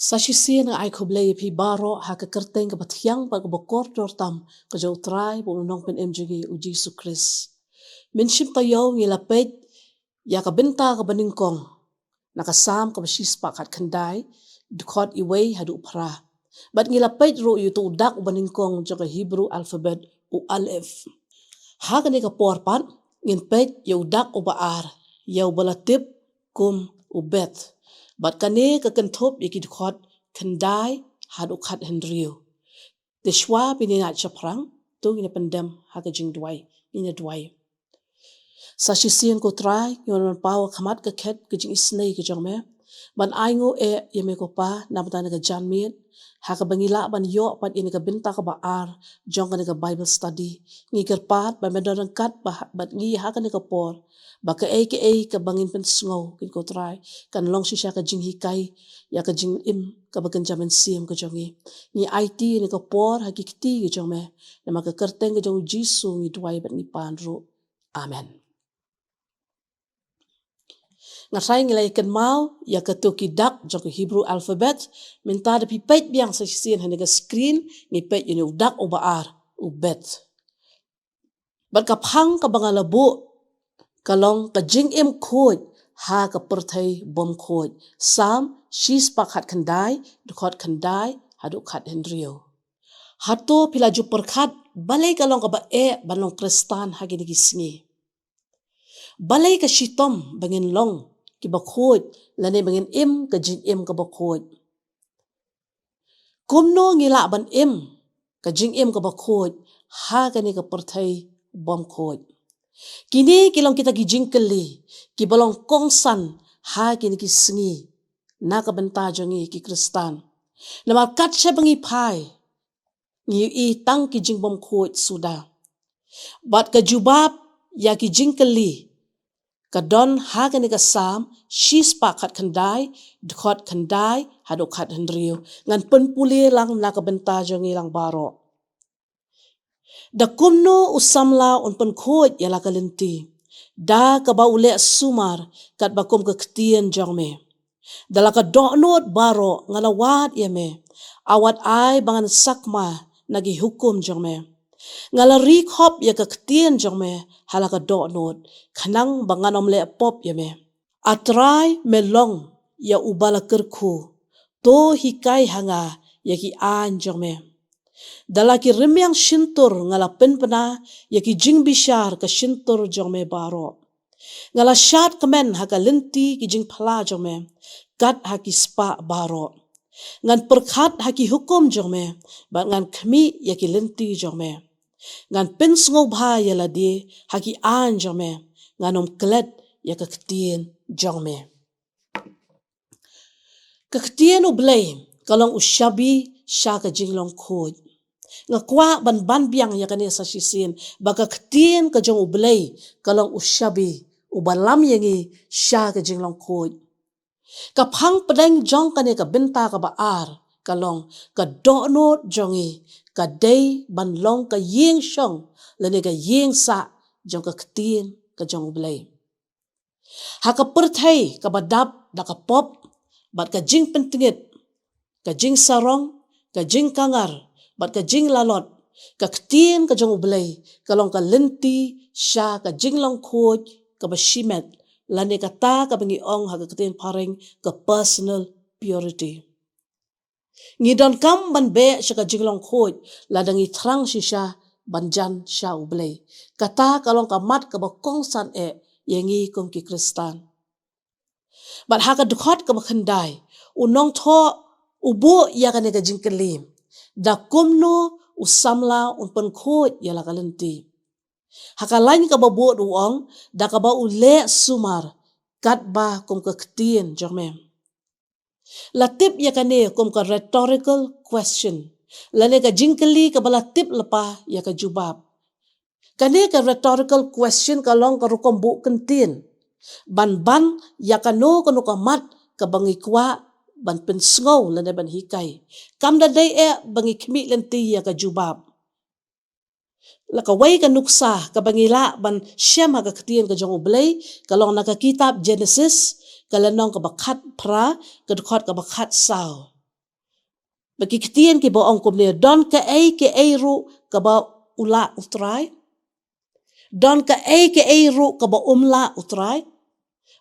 Sasisian nga ay kublay pi baro ha kakerteng kabatyang pagbakor dortam kajaw try bunong pen MJG u Jesus Christ. Minship tayo ngilapet ya kabenta kabaningkong nakasam kabashispa kat kandai dukot iway hadu pra. Bat ngilapet ro yutu udak ubaningkong jaga Hebrew alphabet u alef. Ha kani ka porpat nginpet ya udak u baar ya balatip kum u bet. Bat kane kakentop yaki dukot kendai hadu kat hendriu. Deshwa pinina chaprang tu ina pendem haka jing duai ina duai. Sasisian ko try yon pawa kamat ka ket ka jing isnei ka jong me. Ban aingo yame ko pa namatana ka janmiet haka bangila ban yo pat ina ka binta ka baar jong ka Bible study ngi kerpat ban medoran kat bat ngi haka ka por. Baka ka bangin pen sngo kin ko try kan long shisha ka jing hikai ya ka jing im ka bagan jaman sim ka jongi ni IT ni ka por hakikti ka jong me na maka kerteng ka jong jisu ngi duai bat ni panro. Amen. Ngasai ngilai ken mau ya ka tu kidak jong ka Hebrew alphabet minta da pipet biang sa sisian haniga screen ni pet yuni udak u baar u bet. Bat ka phang ka bangalabu kalong ka jing im khoj ha ka perthai bom khoj sam shis pakhat khandai dukot khandai hadu khat hendrio hato pilaju perkhat balai kalong ka ba balong kristan ha gini gisngi balai ka shitom bangin long ki ba khoj lane bangin im ka jing im ka ba khoj kumno ngila ban im ka jing im ka ba khoj ha gani ka perthai bom khoj. Kini kilong kita gijingkeli ki balong kongsan ha kini ki sengi na ka benta jongi ki kristan nama kat siya bangi pai ngi i tang ki jingbom khoj suda bat ka jubab ya ki jingkeli ka don ha kini ka sam shis pa khat khandai dkhot khandai hado khat hendriu ngan penpuli lang na ka benta jongi lang baro. Da kumno usamla on pen khoj yala kalenti da ka ba ule sumar kat bakum ka ktien jongme dala ka donot baro ngala wat yame awat ai bangan sakma nagi hukum jongme ngala rik hop ya ka ktien jongme hala ka donot khanang banganom le pop yame atrai melong ya ubala kerku to hikai hanga ya ki an jongme dalaki rimyang shintur ngala penpena yaki jing bishar ka shintur jongme baro ngala shat kemen haka lenti ki jing phala jongme kat haki spa baro ngan perkhat haki hukum jongme bat ngan khmi yaki lenti jongme ngan pen sngo bha yala di haki an jongme nganom klet yaka ktien jongme ka ktien u blay kalong ushabi shaka jinglong khoj ngakwa ban biang ya kane sa sisin baka ktien ka jong ublay kalong ushabi ubalam yangi sha ka jinglong khoj ka phang pedang jong kane ka benta ka baar kalong ka dono jongi ka day ban long ka yeng shong lene ka yeng sa jong ka ktien ka jong ublay ha ka perthai ka badap da ka pop bat ka jing pentingit ka jing sarong ka jing kangar bat ka jing lalot ka ktien ka jong ublay kalong ka lenti sha ka jinglong khoj ka bashimet lane ka ta ka bangi ong ha ka ktien pareng ka personal purity ngidon kam ban be sha ka jinglong khoj ladangi thrang shisha banjan sha ublay kata kalong ka mat ka ba kongsan yengi kong ki kristan bat ha ka dukhot ka bakhandai unong tho ubo ya ka ne ka jingkelim da kumno usamla unpan khoj yala kalenti hakalain ka babo duong da ka ba ule sumar kat ba kum ka ktien jome latip ya kane kum ka rhetorical question lane ka jingkeli ka balatip lepa ya ka jubab kane ka rhetorical question ka long ka rukom bu kentin ban ya kano kanu ka mat ka bangi kwa ban pen sngow lane ban hikai kam da day bangi khmi lenti ya ka jubab la ka wai ka nuksa ka bangila ban shema ka ktien ka jong ublay kalong na ka kitab Genesis kalanong ka bakhat pra ka dukhat ka bakhat saw bagi ketien ki ba ong kumne don ka ai ru ka ba ula utrai don ka ai ru ka ba umla utrai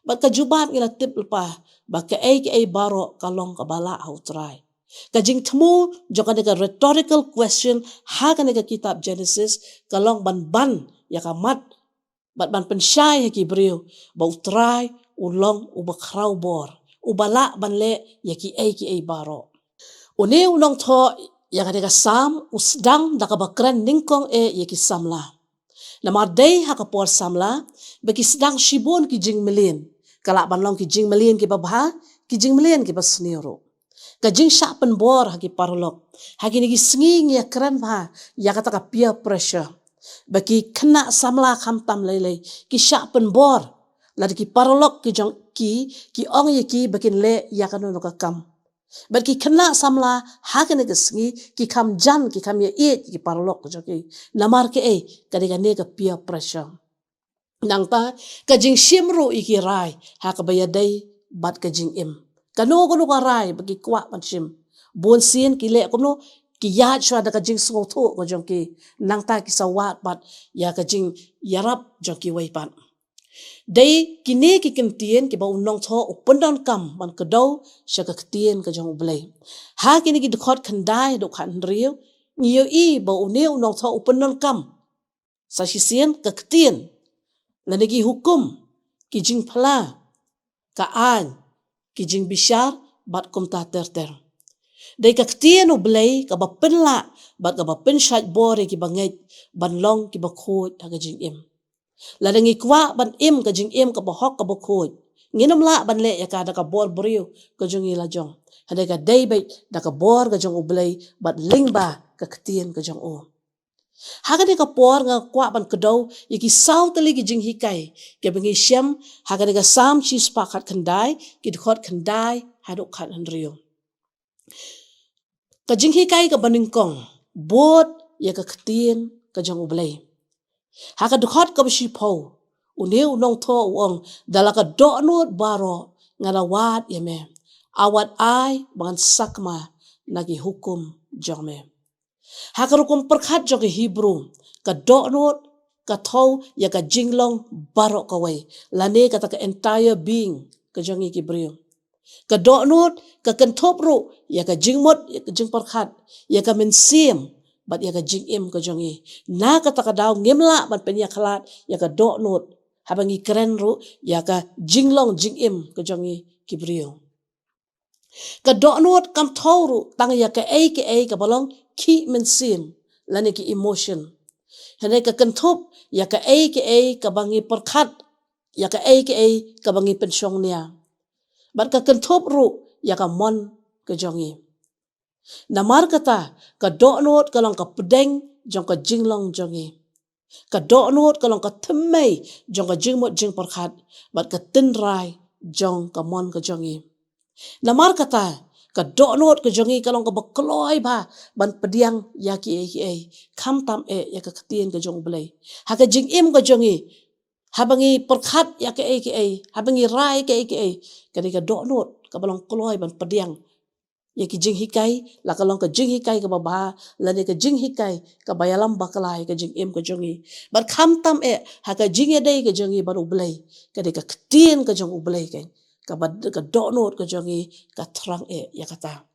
ba ka jubat ngila tip lepa ba ka ai baro kalong ka bala utrai ka jing temu joka ka rhetorical question ha ka kitab Genesis kalong ban ya ka mat ban pensyai ki brio ba utrai ulong ubakrau bor ubala ban le ya ki ai baro une unong tho ya ka sam usdang da ka bakran ningkong ya ki samla na madai ha ka por samla bagi sedang shibon ki jing melin kala ban long ki jing melin ki babha ki jing melin ki basniro ka jing sha pen bor ha ki parlok ha ki ni sngi ya kran ba ya kata ka peer pressure bagi kena samla kham tam lele ki sha pen bor la ki parlok ki jong ki ong ye ki bakin le ya kan no ka kam bagi kena samla ha ka ne sngi ki kam jan ki kam ye ki parlok jo ki namar ke ka ne ka peer pressure nang ta ka jing shimru iki rai ha ka bayadai bat ka jing im kanu ka rai bagi kwa man shim bon sin ki le komno ki ya chwa da ka jing so tho ko jong ki nang ta ki sawat bat ya ka jing yarap jong ki wai pat dai kini ki kentien ki ba unong tho upundon kam man ka do sha ka ktien ka jong blai ha kini ki dkhot khandai do khan riu ngiyo ba une unong tho upundon kam sa shisien ka ktien lanegi hukum ki jing phala ka an ki jing bishar bat kum ta ter dai ka ktien blai ka ba penla bat ka ba pen shat bore ki bangai ban long ki ba khot ta ka jing im la dangi kwa ban im ka jing im ka ba hok ka ba khot nginam la ban le ya ka da ka bor brio ka jong ila jong hada ka dai bai da ka bor ka jong blai bat ling ba ka ktien ka jong o hagade ka por nga kwa ban kedau yaki sau tali ki jing hikai ke bengi syam hagade ka sam chi spa khat khandai ki khot khandai hadu khat hanrio ka jing hikai ka baning kong bot ya ka ktien ka jong ublai haka khot ka bshi pho une unong tho uong dala ka do not baro ngala wat yeme awat ai ban sakma nagi hukum jome hakarukum perkhat jog Hebrew ka donot ka thau ya ka jinglong baro ka wai lane kata ka entire being ka jongi ki brio ka donot ka kenthop ru ya ka jingmot ya ka jing perkhat ya ka mensim bat ya ka jingim ka jongi na kata ka daw ngemla ban penya khalat ya ka donot habangi keren ru ya ka jinglong jingim ka jongi ki brio ka donot kam thawru tang ya ka ka balong ki mensim lane ki emotion hane ka kenthop ya ka ka bangi perkhat ya ka ka bangi pensyong nia bat ka kenthop ru ya ka mon ka jongi namar kata ka donot kalong ka pedeng jong ka jinglong jongi ka donot kalong ka thmei jong ka jingmot jing perkhat bat ka tinrai jong ka mon ka jongi namar kata ka donot ka jongi kalong ka bakloi ba ban pediang ya ki kham tam ya ka ktien ka jong blai ha ka jing im ka jongi habangi perkhat ya ka habangi rai ka ka ka donot ka balong kloi ban pediang ya ki jing hikai la kalong ka jing hikai ka baba la ne ka jing hikai ka bayalam baklai ka jing im ka jongi ban kham tam ha ka jing dei ka jongi baru blai ka ka ktien ka jong blai ka donot ka jongi ka trang ya kata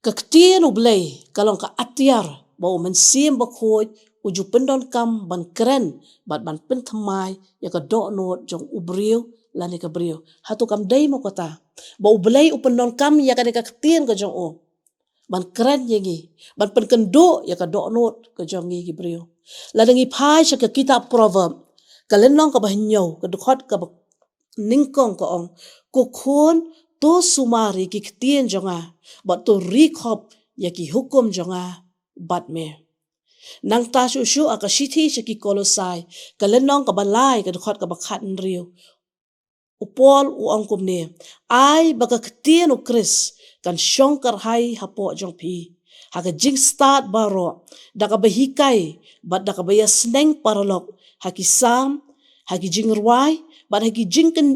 ka ktien blai kalong ka atiar bau men sim ba khoj uju pendon kam ban keren bat ban pen thamai ya ka donot jong ubriu lani ka brio hatu kam dei mo kata bau blai upendon kam ya ka ktien ka jong o ban keren yengi ban pen kendo ya ka donot ka jongi ki brio la dangi phai sha ka kitab proverb kalenong ka bahnyo ka dukhot ka ningkong ko ong ko khon to sumari ki ktien jonga bat to rikhop ya ki hukum jonga bat me nang ta shu aka shithi ki kolosai kalenong ka balai ka dukhot ka bakhat nriu upol u angkum ne ai baka ktien u kris kan shongkar hai hapo jong phi haka jing start baro daka bahikai bat daka bayasneng paralok haki sam haki jing ruai bat haki jing kan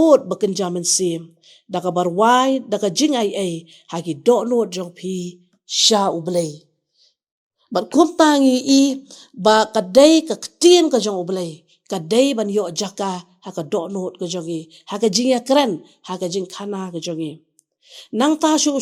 ot bakan jaman sim daka barwai daka jing haki do no jong phi sha ublay. Bat kum tangi I ba kadai ka ketien ka jong ublay. Kadai ban yo jaka haka donot ka jongi. Haka jing ya keren haka jing kana ka jongi. Nang ta shu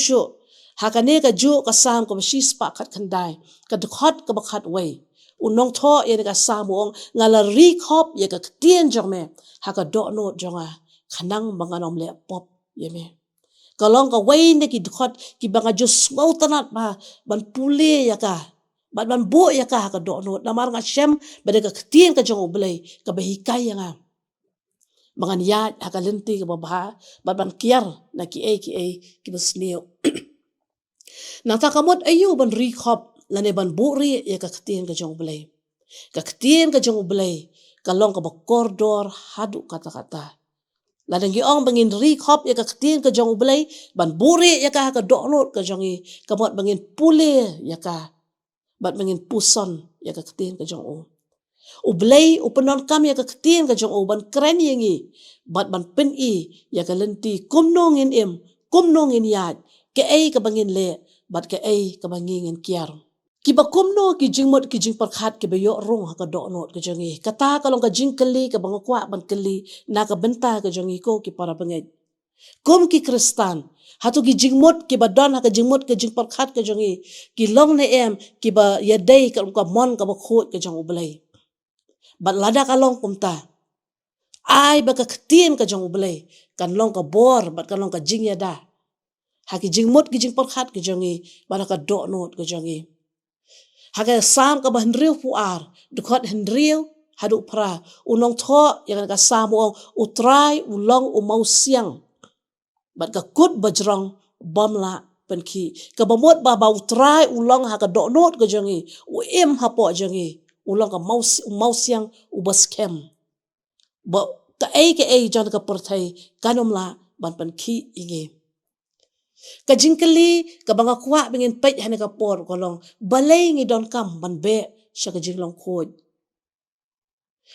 haka ne ka ju ka sam ka bashis pa kat kandai. Ka dukhat ka bakhat way. Unong tho ye ka sam wong ngala recop ye ka ketien jong me. Haka donot jonga. Kanang banganom le pop ye me. Kalong ka way ne ki dukhat ki banga jus mau tanat ba ban pule ya ka. Ban bo ya ka haka donot namar nga shem bade ka ketien ka jong ublay ka bahikai nga. Mangan ya haka lenti ka babaha ban kiar na ki ki basneo. Nang ta kamot ayu ban recop lane ban buri ya ka ketien ka jong ublay. Ka ketien ka jong ublay kalong ka bakordor hadu kata-kata. Ladang giong bangin recop ya ka ketien ka jong ublay ban buri ya ka haka donot ka jongi kamot bangin pule ya ka. Bat mangin puson ya ka ketien ka jong o. Ublay upenon kam ya ka ketien ka jong o ban keren yengi. Bat ban pen ya ka lenti kumnongin kumnongin yad. Ke ka bangin le bat ke ka bangin kiar. Ki ba kumno ki jingmot ki jing parkhat ki ba yo rong haka donot ka jongi. Kata kalong ka jing keli ka bangakwa ban keli na ka benta ka jongi ko ki para bangay. Kum ki kristan hatu ki jingmot ki badon haka jingmot ki jing parkhat ka jongi ki long ne ki ba yadai ka mon ka ba khot ka jong ublay. Bat lada ka long kumta. Ai ba ka ketien ka jong ublay kan long ka bor bat kan long ka jing yada. Haki jingmot ki jing parkhat ka jongi bat ka donot ka jongi. Haka sam ka ba hendriu puar dukhat hendriu hadu pra unong tho yang ka samuong utrai ulong umau siang. Bat ka kut bajrong bomla penki. Ka bamot ba utrai ulang haka donot ka jongi. Hapo jongi. Ulang ka mau siang ubas kem. Ba ka jon ka pertai kanomla ban penki ingi. Ka jingkeli ka banga kwa bingin pej hane ka por kolong balay ngi don kam ban be siya ka jinglong kod.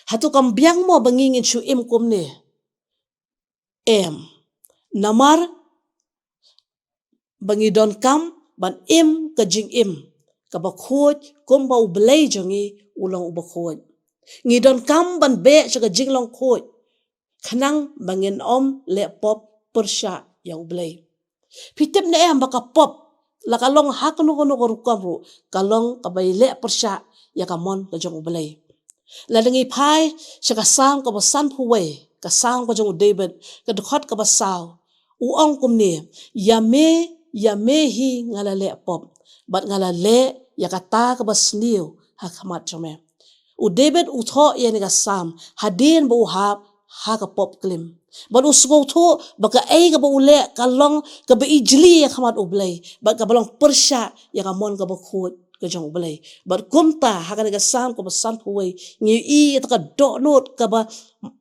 Hatu kam biang mo bangingin syu kum ni. Namar bangidon kam ban ka jing ka bakhoj kum ba ublay jongi ulang ubakhoj. Ngidon kam ban be siya ka jinglong khoj. Kanang bangin le pop persya ya ublay. Pitip na baka pop lakalong hakuno rukamru kalong kabayle persya ya kamon ka jong ublay. Ladangi pai siya ka sang ka basan puwe ka sang ka jong David ka dukhat ka basaw. Uong kumni yame hi ngalale pop bat ngalale ya kata ka basniu hakamat jome. U David utho ya ni ka sam hadin ba uhap ha ka pop klim. Bat usgo tho baka ka ba ule kalong ka ba ijli ya kamat ublay bat ka balong persya ya kamon ka bakhot ka jong ublay. Bat kumta haka ni ka sam ka basan puwe ngi ka donot ka ba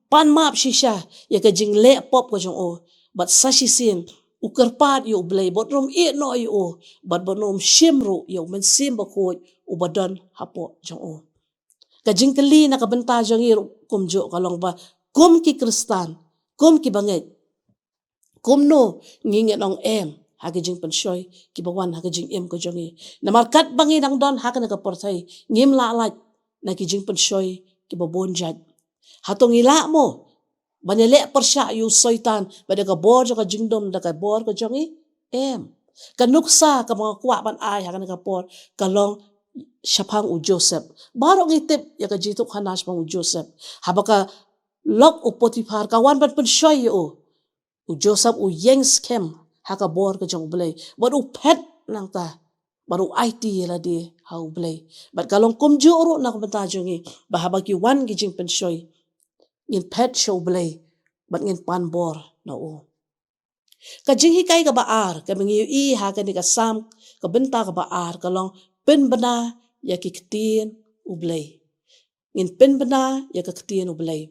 pan map shisha ya ka jingle pop ka jong o. Bat sashisin ukerpat yu ublay bot rom no yu bat bonom shimru yu mensim bakot ubadon hapo jong o. Ka jingkeli na ka benta jong kumjo kalong ba kum ki kristan kum ki banget kum no ngingen ong hagi jing penshoy ki bawan hagi jing ka jongi na markat bangi nang don haka na ka portay ngim la alat na ki jing penshoy ki babonjad hatong ila mo banele persya yu soitan bada ka bor ka jingdom da ka bor ka jongi kanuksa ka mga kwa ban ay haka na ka por kalong syapang u Joseph baro ngitip ya ka jitu khanas pang u Joseph habaka lok u Potifar kawan ban penshoy yu u Joseph u yeng skem haka bor ka jong blay bat u pet nang ta baru IT la di hau blay bat kalong kumju ro na ka jongi bahaba ki wan ki jing penshoy ngin pet show blay bat ngin pan bor na o. Ka jing hikay ka baar ka mangi haka ni ka sam ka benta ka baar kalong pen bana ya ki ketien u blay. Ngin pen bana ya ka ketien u blay.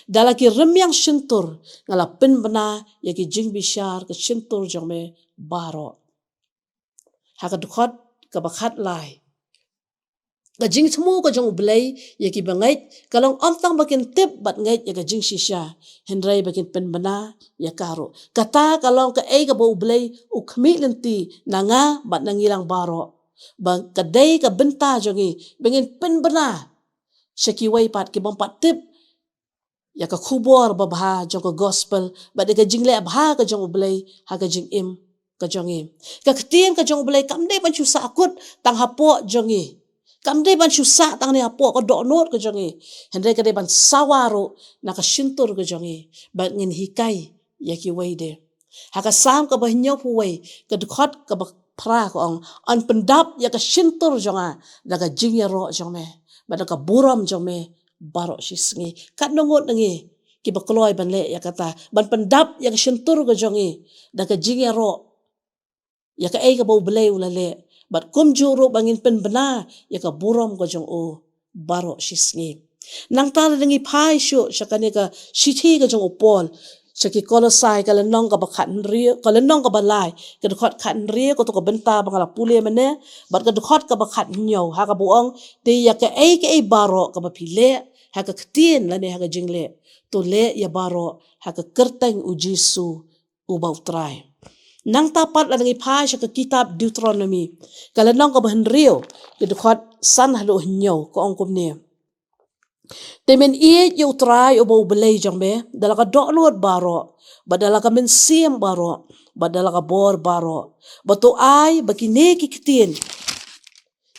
Dala ki remyang shintur ngala pen bana ya ki jing bishar ka shintur jong me baro. Haka dukot ka bakhat lai. Kajing temu kajong ublay ya ki bangait kalong omtang bakin tip bat ngait ya kajing shisha hendrai bakin penbena ya karo kata kalong ka ka bo ublay ukmi lenti nanga bat nangilang baro bang kadai ka benta jongi bangin penbena syaki wai pat ki bang pat tip ya ka khubor babha jong ka gospel bat ka jingle abha ka jong ublay ha ka jing im ka jongi ka ktien ka jong ublay kamde ban chu sakut tang hapo jongi kamde ban susah tang ni apo ko do not ko jongi hendre kade ban sawaro na ka shintur ko jongi ban ngin hikai ya ki waide haka sam ka bahnyo pu wai ka dkhot ka ba pra ko on pendap ya ka shintur jonga da ka jingya ro jongme ba da ka buram jongme baro shisngi kat nongot ngi ki ba kloy ban le ya kata ban pendap ya ka shintur ko jongi da ka jingya ro ya ka ka bo blay ulale bat kum juro bangin penbena ya ka buram ko jong o baro shisngi nang tar dengi phai shu shakane ka shithi ka jong opol shaki kolosai ka lenong ka bakhat ri ka lenong ka balai ka dkhot khat ri ko to ka benta bangala pule mane bat ka dkhot ka bakhat nyo ha ka buong te ya ka baro ka ba phile ha ka ktien lane ha ka jingle to le ya baro ha ka kerteng u jisu u bautrai nang tapat la ngi phai sa kitab Deuteronomy kala nong ka bahnrio ki dkhot san halo hnyo ko ongkom ne temen yu trai obo belay jangbe dala ka download baro badala ka men sim baro badala ka bor baro bato ai bakine ki kitin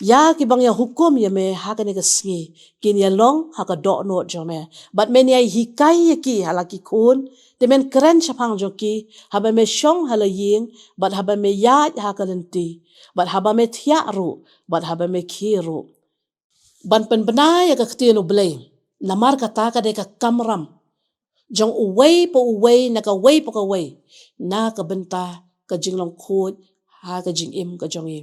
ya ki bang ya hukum ya me ha ka ne ka sngi kin ya long ha ka download jangme bat men ya hikai ki halaki kun temen keren chapang joki haba me shong hala ying bat haba me ya hakalenti bat haba me thiaru bat haba me khiru ban pen benai ya ka ktinu blay namar kata ka de ka kamram jong uway po uway na ka way po ka way na ka benta ka jinglong khod ha ka jing im ka jongi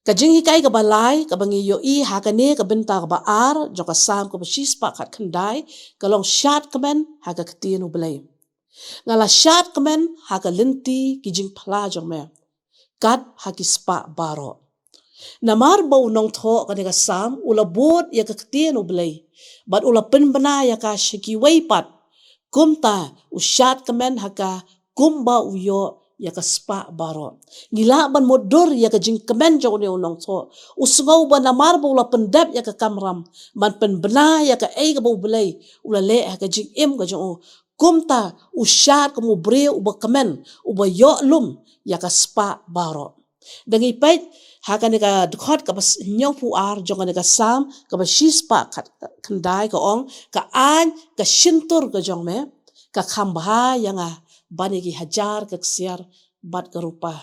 ka jing hikai ka balai ka bangi yo I ha ka ne ka benta ka ba ar jo ka sam ka ba shispa khat khandai ka long shat kamen ha ka ktinu blay ngala shat kemen haka lenti kijing pala jongme kat haki spa baro namar bau nong tho ka sam ula bot ya ka ktien ublay bat ula penbena ya ka shiki waipat kumta ushat kemen haka kumba uyo ya ka spa baro ngila ban modur ya ka jing kemen jong ne unong tho usngau ban namar bau ula pendap ya ka kamram ban penbena ya ka ka bau blay ula le haka jing im ka jong kumta ushat kamu bre uba kemen uba yo lum ya ka spa baro dangi pait haka ne ka dkhot ka bas nyau pu ar jonga ne ka sam ka ba shispa khat khandai ka ong ka an ka shintur ka jongme ka khambha yanga bani ki hajar ka ksiar bat ka rupa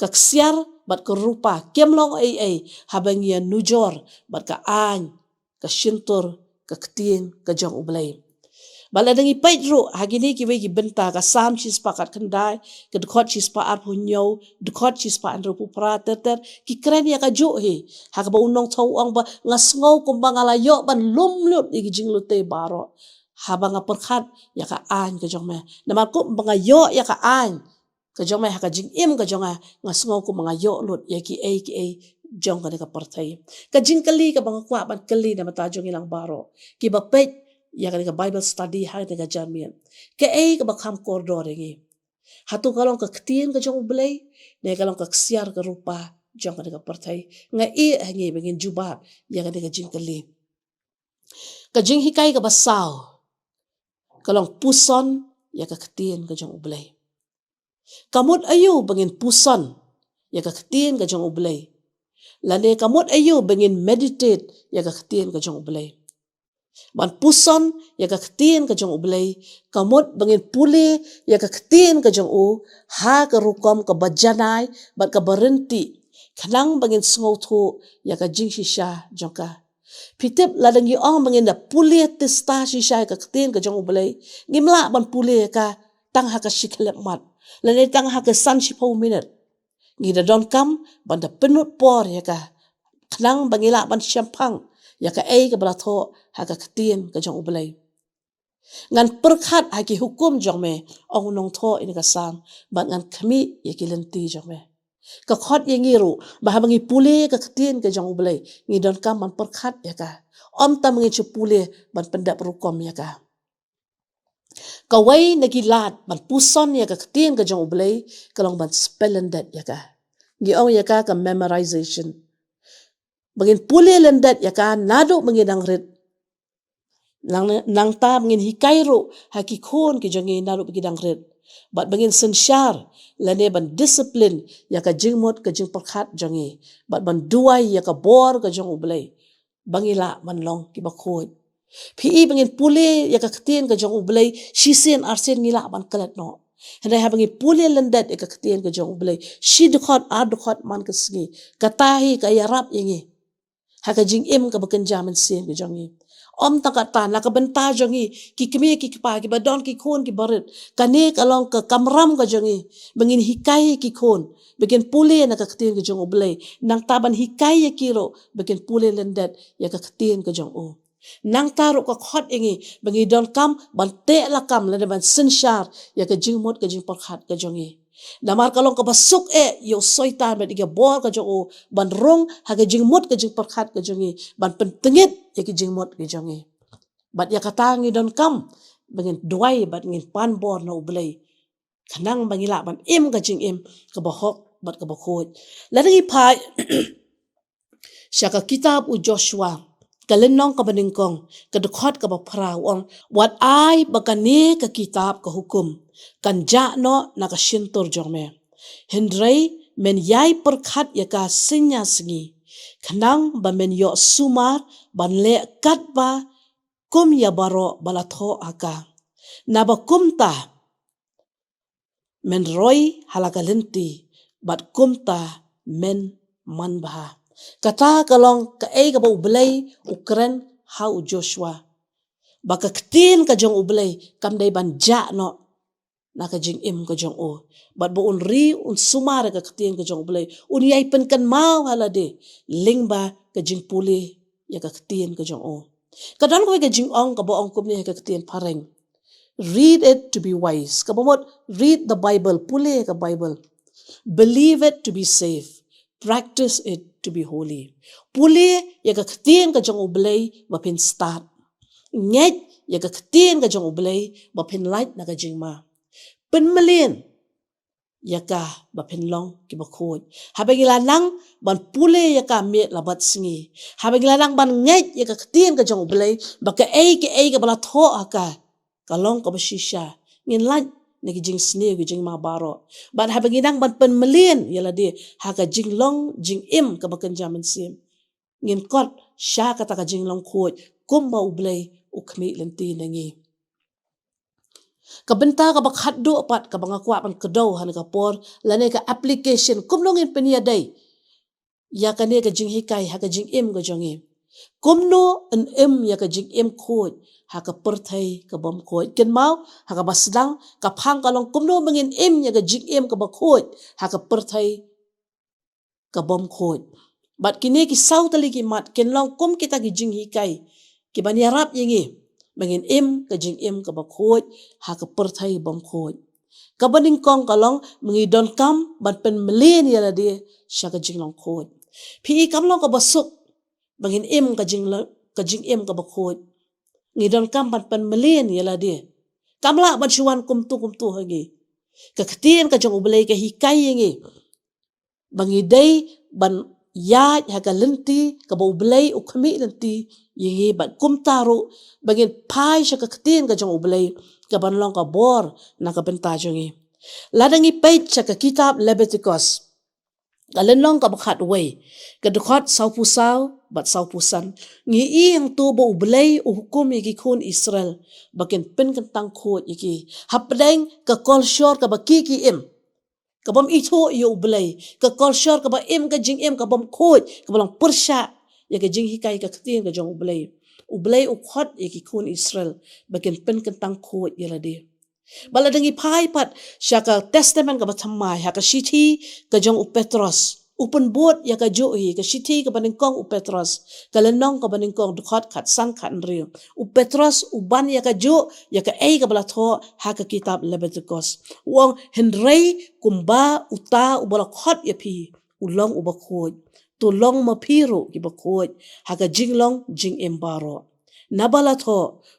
ka ksiar bat ka rupa kemlong ai habangia nujor bat ka an ka shintur ka ktien ka jong ublay bala dangi pait ro hagini ki wegi benta ka sam chispa kat khandai ke dkhot chispa ar punyo dkhot chispa andro pu prater ki kren ya ka jo he ha ka ba unong thau ang ba ngasngau kum bangala yo ban lumlut igi jinglu te baro ha ba nga perkhat ya ka an ke jongme nama ku banga yo ya ka an ke jongme ha ka jing im ke jonga ngasngau kum banga yo lut ya ki jong ka ka parthai ka jing kali ka banga kwa ban kali na mata jong ilang baro ki ba pet ya ka Bible study ha ka jamian ke ka bakam koridor ngi hatu kalong ka ktien ka jong blay ne kalong ka ksiar ka rupa jong ka parthai nga hangi bengin juba ya ka jing kali ka jing hikai ka basaw kalong puson ya ka ktien ka jong blay kamut ayu bengin puson ya ka ktien ka jong blay lane kamut ayu bengin meditate ya ka ktien ka jong blay ban puson ya ka ktien ka jong ublay kamot bangin puli ya ka ktien ka jong u ha ka rukom ka bajanai bat ka berhenti kanang bangin sngau thu ya ka jing shisha jong ka pitip ladang yu ong bangin da puli testa shisha ka ktien ka jong ublay ngimla ban puli ka tang ha ka shiklep mat lane tang ha ka san shipo minute ngida don kam ban da penut por ya ka kanang bangila ban champang ya ka ka belatho ha ka ktien ka jong ublay ngan perkhat ha ki hukum jong me ong nong tho in ka sam ban ngan khami ya ki lenti jong me ka khot ye ngiru bah bangi pule ka ktien ka jong ublei ngi don kam man perkhat ya ka om ta mangi chupule ban pendap rukom ya ka kawai nagi lat ban puson ya ka ktien ka jong ublei kalong ban spelendet ya ka ngi ong ya ka memorization bangin pule lendet ya ka nado mangi dang rit nang ta mangin hikairo haki khon ki jongi naru bagi dang red bat bangin sensyar lane ban discipline ya ka jingmot ka jing perkhat jongi bat ban duai ya ka bor ka jong ublei bangila man long ki bakhoi pi bangin pule ya ka ktien ka jong ublei shisen arsen ngila ban kalat no henai ha bangi pule lendat ya ka ktien ka jong ublei shi dukhot dukhot man ka sngi katahi ka yarap yengi ha ka jing im ka bakan jaman sen ka jongi om takatan la ka benta jongi ki kemi ki pa ki badon ki khon ki barit kane kalong ka kamram ka jongi bangin hikai ki khon bagen pule na ka ktien ka jong ublei nang taban hikai ya kiro bagen pule lendet ya ka ktien ka jong o nang taru ka khot ingi bangi don kam ban te la kam la ban sinshar ya ka jingmot ka jing perkhat ka jongi namar kalong ka basuk yo soitan ba diga bor ka jo ban rong ha ka jingmot ka jing perkhat ka jongi ban pentengit ya ki jingmot ka jongi bat ya katangi don kam bangin duai bat ngin pan bor na ublei kanang bangila ban im ka jing im ka bahok bat ka bakhoj ladangi pai syaka kitab u Joshua kalenong ka baningkong kadukhat ka baprau ong wat ai bakane ka kitab ka hukum kan no nakashintur jome hendrei men yai perkhat ya ka sinya singi kanang ba men yo sumar ban le kat ba kum ya baro balatho aka na ba kumta men roi halakalenti bat kumta men man bah kata kalong ka ka ba ublei ukren hau Joshua baka ktin ka jong ublei kam dai ban no naka jing im ka jong o bat bo un ri un sumar ka ktien ka jong ublei un yai pen kan mau halade lingba ka jing pule ya ka ktien ka jong o kadang ko ka jing ong ka bo ong kum ni ka ktien pareng read it to be wise ka bomot read the Bible pule ka Bible believe it to be safe practice it to be holy pule ya ka ktien ka jong ublei ba pin start nget ya ka ktien ka jong ublei ba pin light na ka jing ma penmelin yaka bapen long ki bakhoj habagila nang ban pule yaka met labat singi habagila nang ban ngai yaka ktien ka jong blai baka ka bala tho aka kalong ka bashisha ngin laj ne ki jing sne ki jing ma baro ban habagila nang ban penmelin yala de haka jing long jing im ka bakan jaman sim ngin kot sha ka ta ka jing long khoj kumba ublai ukmi lenti nangi kabenta ka bakhat do pat ka bangakwa pan kedo han ka por lane ka application kumlongin penia dai ya ka ne ka jing hikai ha ka jing im ka jongi kumno an im ya ka jing im khoj ha ka perthai ka bom khoj ken mau ha ka basdang ka phang ka long kumno mangin im ya ka jing im ka ba khoj ha ka perthai ka bom khoj bat kini ki sautali ki mat ken long kum kita ki jing hikai ki bani rap yingi bangin im ka jing im ka bakhoj ha ka perthai bom khoj ka baning kong kalong mangi don kam ban pen melen yala de sha ka jing long khoj phi kam long ka basuk bangin im ka jing im ka bakhoj ngi don kam ban pen melen yala de kamla ban chuan kum tu hagi ka ktien ka jong ublei ka hikai yingi bangi dai ban ya ka lenti ka bo ublei ukhmi lenti yingi ban kum taru bagin pai sha ka ktien ka jong ublei ka ban long ka bor na ka benta jongi ladangi page sha ka kitab Leviticus kalenong ka bakhat way ka dukhat saupu sau bat saupu san ngi i ang tu bo ublei u hukum iki khun Israel bakin pen kan tang khot iki hapdeng ka kolshor ka bakiki im ka bom itho yo ublei ka kolshor ka ba im ka jing im ka bom khoj ka balong pursha ya ka jing hikai ka ktien ka jong ublei u khot iki khun Israel bakin pen kan tang khoj yala de bala dangi pai pat syaka testament ka bathamai ha ka shithi ka jong u Petros Upen bot ya ka johi ka shithi ka baningkong u Petros kalenong ka baningkong dukhot khat sang khat nriu u Petros u ban ya ka jo ya ka ei ka bala tho ha ka kitab Leviticus wong henrei kumba uta u bala khot ya phi u long u ba khoj to long ma phiru ki ba khoj ha ka jinglong jing embaro nabala tho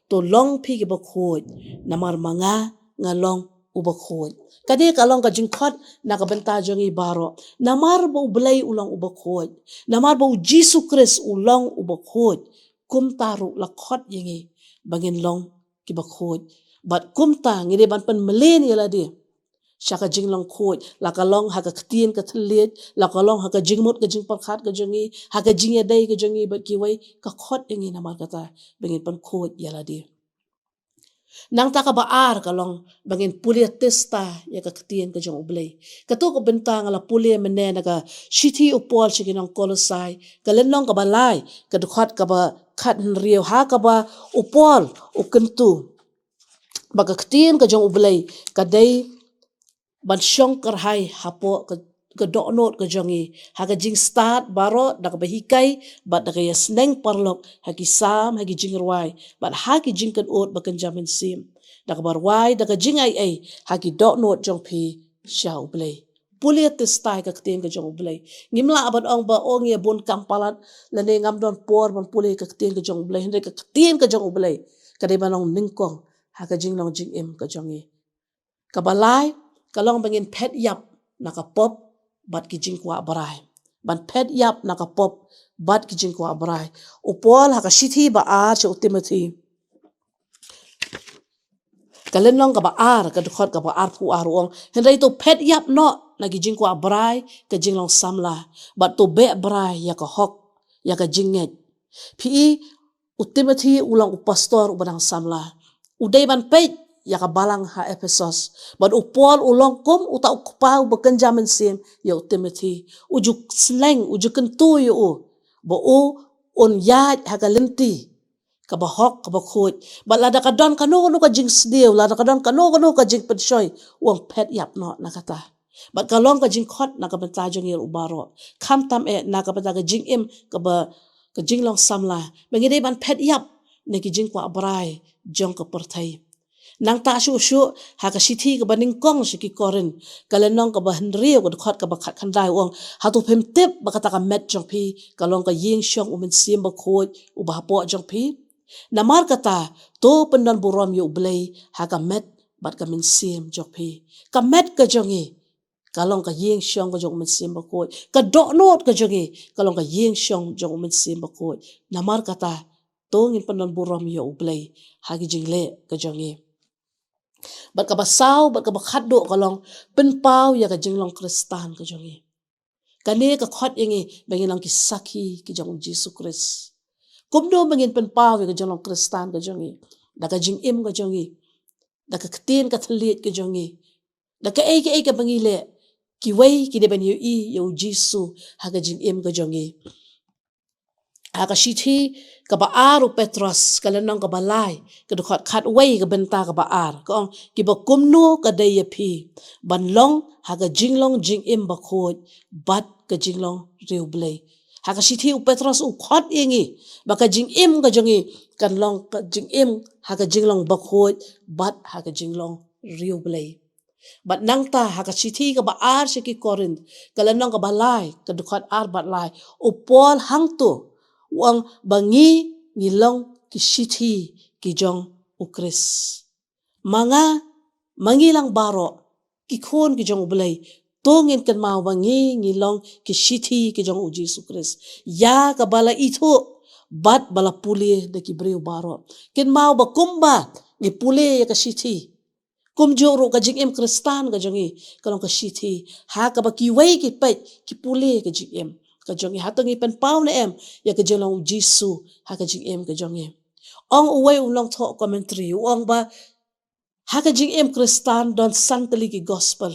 to long phi ki ba khoj namar manga ngalong u ba khoj kade kalong ka jingkhot na ka benta jongi baro namar bo belai ulang uba khoj namar bo Jesus Christ ulang uba khoj kum taru la khot yengi bangin long ki ba khoj bat kum ta ngire ban pan melen yala de shaka jinglong khoj la ka long ha ka ktien ka thlet la ka long ha ka jingmut ka jing par khat ka jongi ha ka jingya dai ka jongi bat ki wai ka khot yengi namar kata bangin pan khoj yala de nang taka baar kalong bangin pulia testa ya ka ktien ka jong ublay kato ko bentang ala pulia mene naga shithi upol shikinong kolosai kalenong ka balay kadukhat ka ba khat nriyo ha ka ba upol ukentu baga ktien ka jong ublay kadai ban syong karhai hapo ka donot ka jongi ha ka jing start baro dak bahikai bat dak ya sneng parlok ha ki sam ha ki jing rwai bat ha ki jing kan ot bakan jamin sim dak barwai dak jing ai ha ki donot jong phi sha ublay pulia testai ka ktien ka jong ublay ngimla abat ong ba ong ye bon kampalat lane ngam don por ban pulia ka ktien ka jong ublay hende ka ktien ka jong ublay kadai banong ningkong ha ka jing long jing em ka jongi kabalai kalong bangin pet yap naka pop bat ki jing kwa barai ban pet yap naka pop bat ki jing kwa barai upol ha ka shithi ba ar che Timothy kalenong ka ba ar ka dukhot ka ba ar pu ar ong henrai to pet yap no na ki jing kwa barai ka jing long samla bat to be barai ya ka hok ya ka jinget phi Timothy ulang pastor ubadang samla udai ban pet ya ka balang ha Ephesus but upol ulong kom uta ukpau bekenja mensim ya Timothy ujuk sleng ujuk kentu yo bo on yad ha ka lenti ka ba hok ka ba khoj but lada ka don kano ka jing sdeu lada ka don kano ka jing penshoy wong pet yap no na kata but kalong ka jing khot na ka benta jong yel ubaro kham tam na ka benta ka jing im ka ba ka jing long samla mengide ban pet yap ne ki jing kwa abrai jong ka perthai nang ta shu ha ka shithi ka baning kong shiki korin kalenong ka ba henrio ka khot ka ba khat khandai wong ha tu phem tip ba ka ta ka met jong phi kalong ka ying shong umen sim ba khoj u ba po jong phi namar kata to pendan burom yo blay ha ka met bat ka min sim jong phi ka met ka jongi kalong ka ying shong ka jong umen sim ba khoj ka do not ka jongi kalong ka ying shong jong umen sim ba khoj namar kata to ngin pendan burom yo blay ha ki jingle ka jongi bat ka basaw bat ka bakhaddo kalong penpau ya ka jinglong kristan ka jongi kane ka khot yengi bangin lang ki sakhi ki jong Jesus Christ kumdo bangin penpau ya ka jinglong kristan ka jongi da ka jing im ka jongi da ka ktin ka thlit ka jongi da ka ei ka bangile ki wei ki de ban yu i yo Jesus ha ka jing im ka jongi ha ka shithi ka ba aru Petros kalenong ka balai ka dukhot khat wei ka benta ka ba ar ka ki ba kumno ka dai phi ban long ha ka jinglong jing im ba khoj bat ka jinglong riu blai ha ka shithi Petros u khot yengi ba ka jing im ka jongi kan long ka jing im ha ka jinglong ba khoj bat ha ka jinglong riu blai bat nang ta ha ka shithi ka ba ar shiki korin kalenong ka balai ka dukhot ar bat lai u pol hang tu wang bangi ngilong ki shithi ki jong ukris manga mangilang baro ki khon ki jong blai tongin kan mau bangi ngilong ki shithi ki jong Jesus Christ ya ka bala itho bat bala puli de ki breu baro ken mau ba kumba ni puli ya ka shithi kum joro ka jing em kristan ka jongi kalong ka shithi ha ka ba ki wei ki pet ki puli ka jing em ka jongi hatangi pen pau na em ya ka jelong jisu ha ka jing em ka jongi ong uwei ulong tho commentary ong ba ha ka jing em kristan don santali ki gospel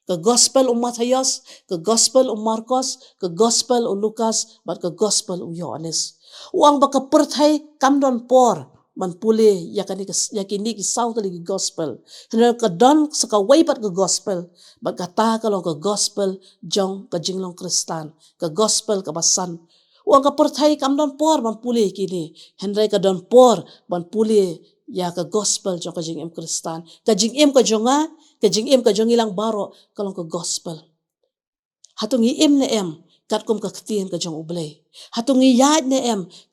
ka gospel Matthias ka gospel Marcos ka gospel Lucas bat ka gospel Yohanes ong ba ka perthai kam don por man puli yakini ki sau tali ki gospel. Hendak ka don saka waipat ke gospel. Bat kata kalau ke gospel jong ke jinglong Kristan. Ke gospel ke basan. Uang ka percaya kam don por man puli kini. Hendak ka don por man puli ya ke gospel jong ke jing Kristan. Ke jing ka jonga, ke jing ka jong ilang baro kalau ke gospel. Hatungi ne kat kum ka ketien ka jong ublay. Hatungi yad ne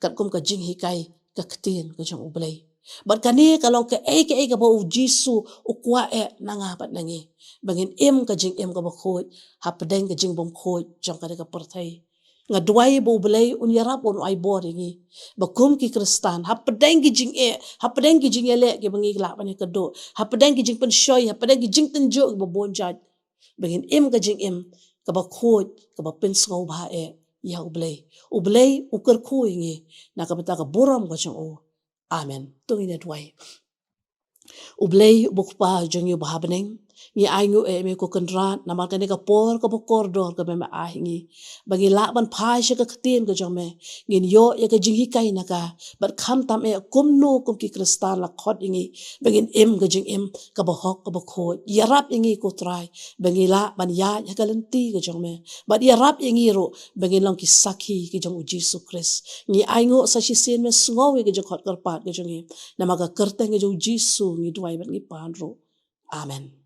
kat kum ka jing hikai ka ketien ka jong ublay. Bat kani kalau ke ka ba u Jisu u kwa nanga bat nangi. Bangin ka jing ka ba khoj, hapdeng ka jing bom khoj jong ka ka pertai. Nga duai bo ublay un yarap un ai bor ingi. Ba kum ki Kristan, hapdeng ki jing hapdeng ki jing ele ki bangi la bani ka do. Hapdeng ki jing pen shoy, hapdeng ki jing tenjo ba bonjat. Bangin ka jing ka ba khoj ka ba pen ngau ba ya ublay ukar ko ingi na ka bata ka buram ka jong o. Amen. Tungi na duai. Ublay bukpa jong yu bahabneng. Ngi aingu me ko kendrat na malkan ka por ka kordor ka me ahingi. Bagi lakban pai ka ketien ka jong me. Ngin yo ya ka jing hikai na ka. Bat kam tam kumno kum ki Kristan la khot ingi. Bangin ka jing ka ba hok ka ba khoj. Yarap ingi ko try. Bangi lakban ya ka lenti ka jong me. Bat yarap ingi ro. Bangin long ki sakhi ki jong u Jisu Kris. Ngi aingu sa shisin me sungawi ka jong khot karpat ka jong na maga kerteng ka jong Jisu ngi duai bat ngi panro. Amen.